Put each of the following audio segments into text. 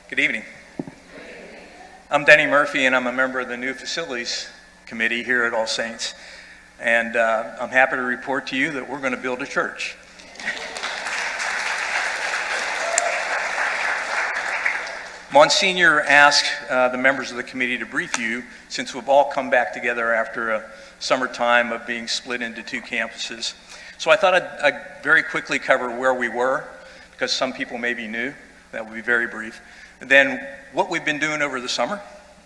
Good evening. I'm Denny Murphy, and I'm a member of the New Facilities Committee here at All Saints. And I'm happy to report to you that we're going to build a church. Monsignor asked the members of the committee to brief you, since we've all come back together after a summertime of being split into two campuses. So I thought I'd very quickly cover where we were, because some people may be new. That would be very brief. And then what we've been doing over the summer,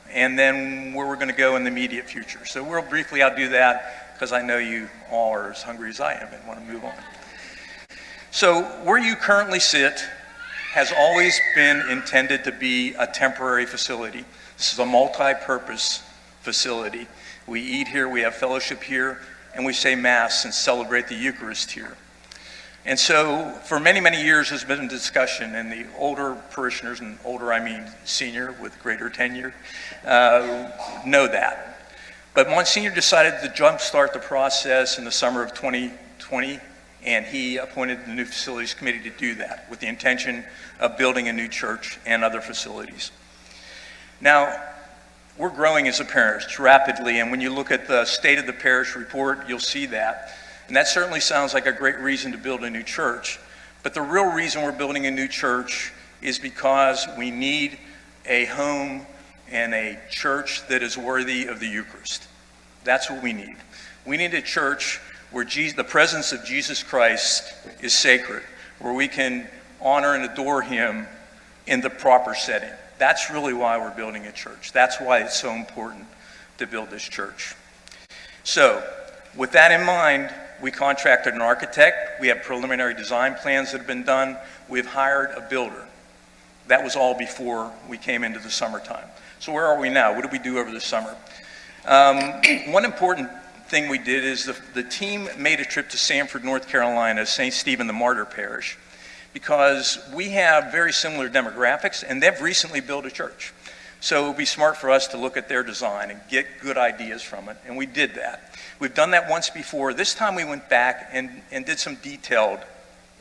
and then where we're going to go in the immediate future. So real briefly, I'll do that because I know you all are as hungry as I am and want to move on. So where you currently sit has always been intended to be a temporary facility. This is a multi-purpose facility. We eat here, we have fellowship here, and we say Mass and celebrate the Eucharist here. And so for many, many years there's been a discussion, and the older parishioners, and older I mean senior with greater tenure, know that. But Monsignor decided to jumpstart the process in the summer of 2020, and he appointed the New Facilities Committee to do that with the intention of building a new church and other facilities. Now, we're growing as a parish rapidly, and when you look at the State of the Parish report, you'll see that. And that certainly sounds like a great reason to build a new church. But the real reason we're building a new church is because we need a home and a church that is worthy of the Eucharist. That's what we need. We need a church where the presence of Jesus Christ is sacred, where we can honor and adore him in the proper setting. That's really why we're building a church. That's why it's so important to build this church. So, with that in mind, we contracted an architect. We have preliminary design plans that have been done. We've hired a builder. That was all before we came into the summertime. So where are we now? What did we do over the summer? One important thing we did is the team made a trip to Sanford, North Carolina, St. Stephen the Martyr Parish, because we have very similar demographics, and they've recently built a church. So it would be smart for us to look at their design and get good ideas from it, and we did that. We've done that once before. This time we went back and did some detailed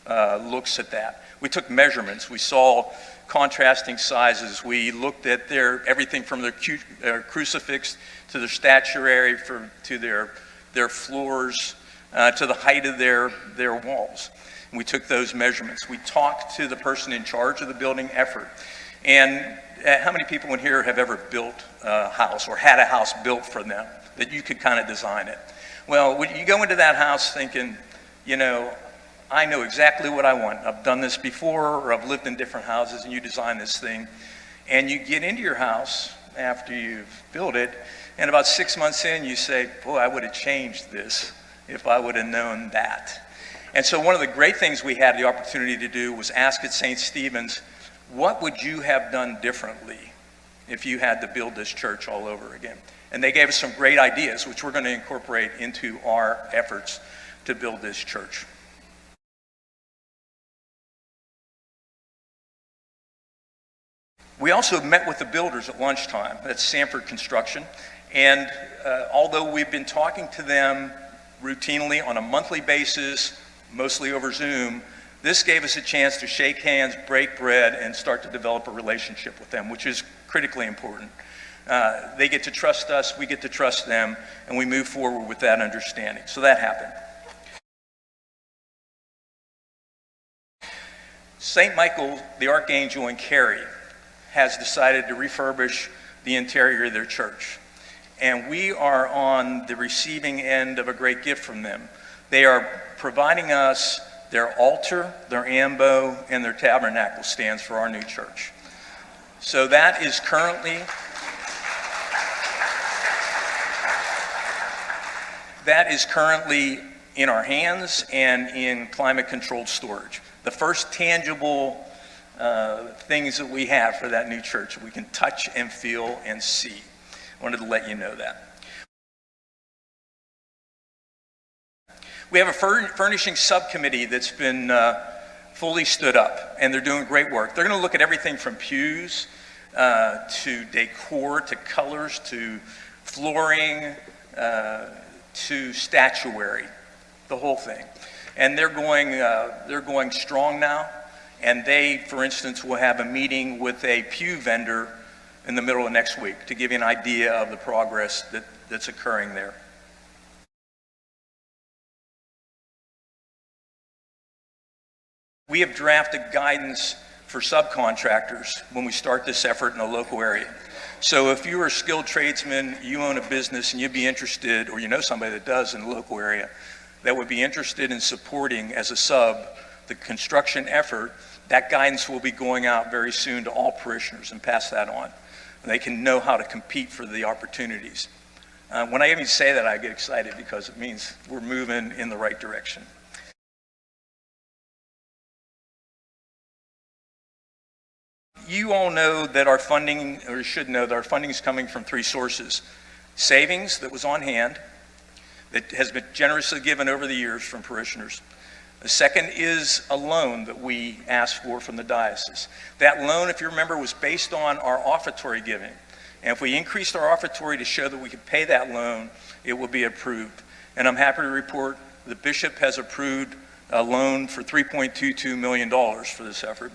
looks at that. We took measurements. We saw contrasting sizes. We looked at everything from their crucifix to their statuary, to their floors, to the height of their walls. And we took those measurements. We talked to the person in charge of the building effort. And how many people in here have ever built a house or had a house built for them that you could kind of design it? Well, when you go into that house thinking, I know exactly what I want. I've done this before, or I've lived in different houses, and you design this thing. And you get into your house after you've built it, and about 6 months in, you say, boy, I would have changed this if I would have known that. And so one of the great things we had the opportunity to do was ask at St. Stephen's, what would you have done differently if you had to build this church all over again? And they gave us some great ideas, which we're going to incorporate into our efforts to build this church. We also met with the builders at lunchtime. That's Sanford Construction. And although we've been talking to them routinely on a monthly basis, mostly over Zoom, this gave us a chance to shake hands, break bread, and start to develop a relationship with them, which is critically important. They get to trust us, we get to trust them, and we move forward with that understanding. So that happened. St. Michael, the Archangel in Cary, has decided to refurbish the interior of their church. And we are on the receiving end of a great gift from them. They are providing us their altar, their ambo, and their tabernacle stands for our new church. So that is currently in our hands and in climate-controlled storage. The first tangible things that we have for that new church we can touch and feel and see. I wanted to let you know that. We have a furnishing subcommittee that's been fully stood up, and they're doing great work. They're going to look at everything from pews to decor, to colors, to flooring, to statuary, the whole thing. And they're going strong now. And they, for instance, will have a meeting with a pew vendor in the middle of next week to give you an idea of the progress that's occurring there. We have drafted guidance for subcontractors when we start this effort in a local area. So if you are a skilled tradesman, you own a business, and you'd be interested, or you know somebody that does in the local area, that would be interested in supporting as a sub the construction effort, that guidance will be going out very soon to all parishioners and pass that on. And they can know how to compete for the opportunities. When I even say that, I get excited because it means we're moving in the right direction. You all know that our funding, or should know that our funding is coming from three sources. Savings that was on hand, that has been generously given over the years from parishioners. The second is a loan that we asked for from the diocese. That loan, if you remember, was based on our offertory giving. And if we increased our offertory to show that we could pay that loan, it will be approved. And I'm happy to report the bishop has approved a loan for $3.22 million for this effort.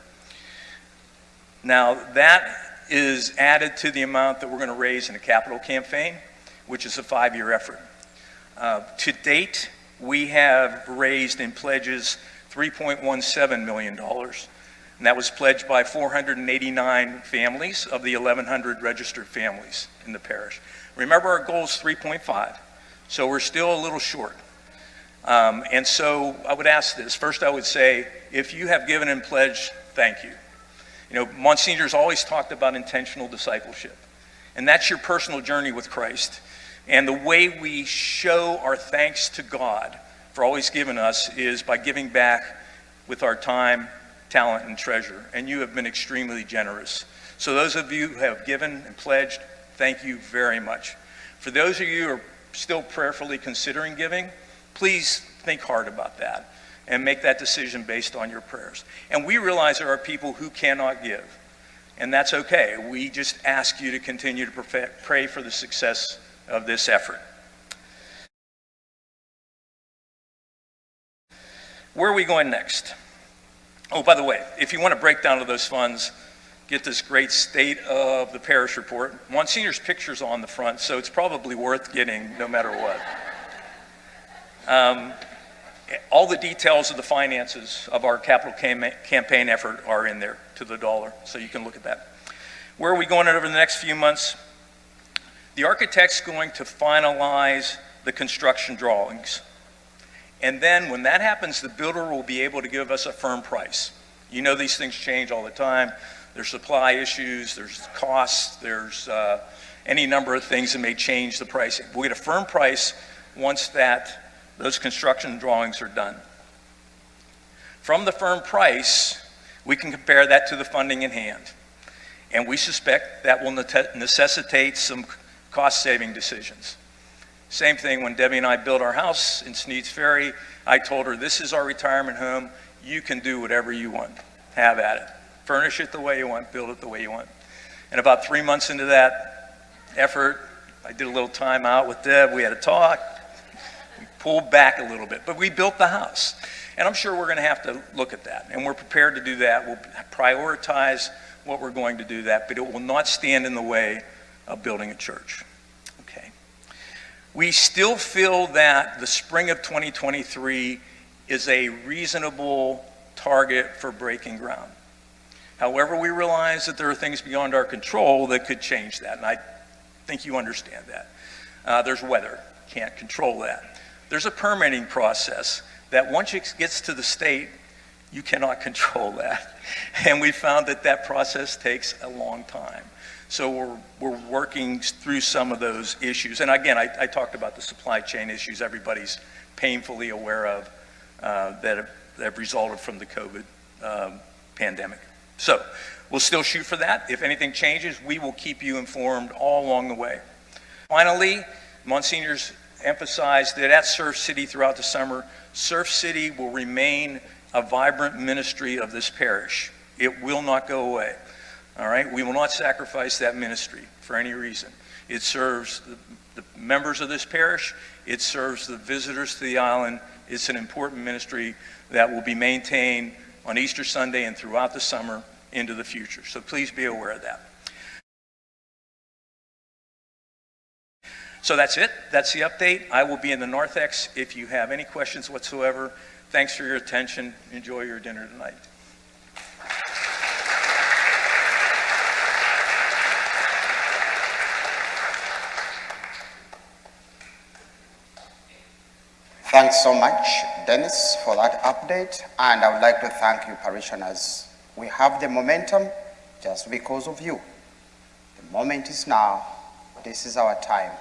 Now, that is added to the amount that we're going to raise in a capital campaign, which is a 5-year effort. To date, we have raised in pledges $3.17 million, and that was pledged by 489 families of the 1,100 registered families in the parish. Remember, our goal is 3.5, so we're still a little short. And so I would ask this. First, I would say, if you have given and pledged, thank you. You know, Monsignor's always talked about intentional discipleship, and that's your personal journey with Christ. And the way we show our thanks to God for always giving us is by giving back with our time, talent, and treasure. And you have been extremely generous. So those of you who have given and pledged, thank you very much. For those of you who are still prayerfully considering giving, please think hard about that and make that decision based on your prayers. And we realize there are people who cannot give, and that's okay. We just ask you to continue to pray for the success of this effort. Where are we going next? Oh, by the way, if you want to break down of those funds, get this great state of the parish report. Monsignor's picture's on the front, so it's probably worth getting no matter what. All the details of the finances of our capital campaign effort are in there to the dollar, so you can look at that. Where are we going over the next few months? The architect's going to finalize the construction drawings. And then when that happens, the builder will be able to give us a firm price. You know these things change all the time. There's supply issues, there's costs, there's any number of things that may change the pricing. We'll get a firm price once those construction drawings are done. From the firm price, we can compare that to the funding in hand. And we suspect that will necessitate some cost-saving decisions. Same thing when Debbie and I built our house in Sneads Ferry. I told her, this is our retirement home. You can do whatever you want. Have at it. Furnish it the way you want, build it the way you want. And about 3 months into that effort, I did a little time out with Deb. We had a talk. We pulled back a little bit, but we built the house. And I'm sure we're going to have to look at that. And we're prepared to do that. We'll prioritize what we're going to do that, but it will not stand in the way of building a church. Okay. We still feel that the spring of 2023 is a reasonable target for breaking ground. However, we realize that there are things beyond our control that could change that, and I think you understand that. There's weather, can't control that. There's a permitting process that once it gets to the state, you cannot control that. And we found that process takes a long time. So we're working through some of those issues. And again, I talked about the supply chain issues everybody's painfully aware of that have resulted from the COVID pandemic. So we'll still shoot for that. If anything changes, we will keep you informed all along the way. Finally, Monsignor's emphasized that at Surf City throughout the summer, Surf City will remain a vibrant ministry of this parish. It will not go away. All right? We will not sacrifice that ministry for any reason. It serves the members of this parish. It serves the visitors to the island. It's an important ministry that will be maintained on Easter Sunday and throughout the summer into the future. So please be aware of that. So that's it. That's the update. I will be in the Narthex if you have any questions whatsoever. Thanks for your attention. Enjoy your dinner tonight. Thanks so much, Dennis, for that update. And I would like to thank you, parishioners. We have the momentum just because of you. The moment is now. This is our time.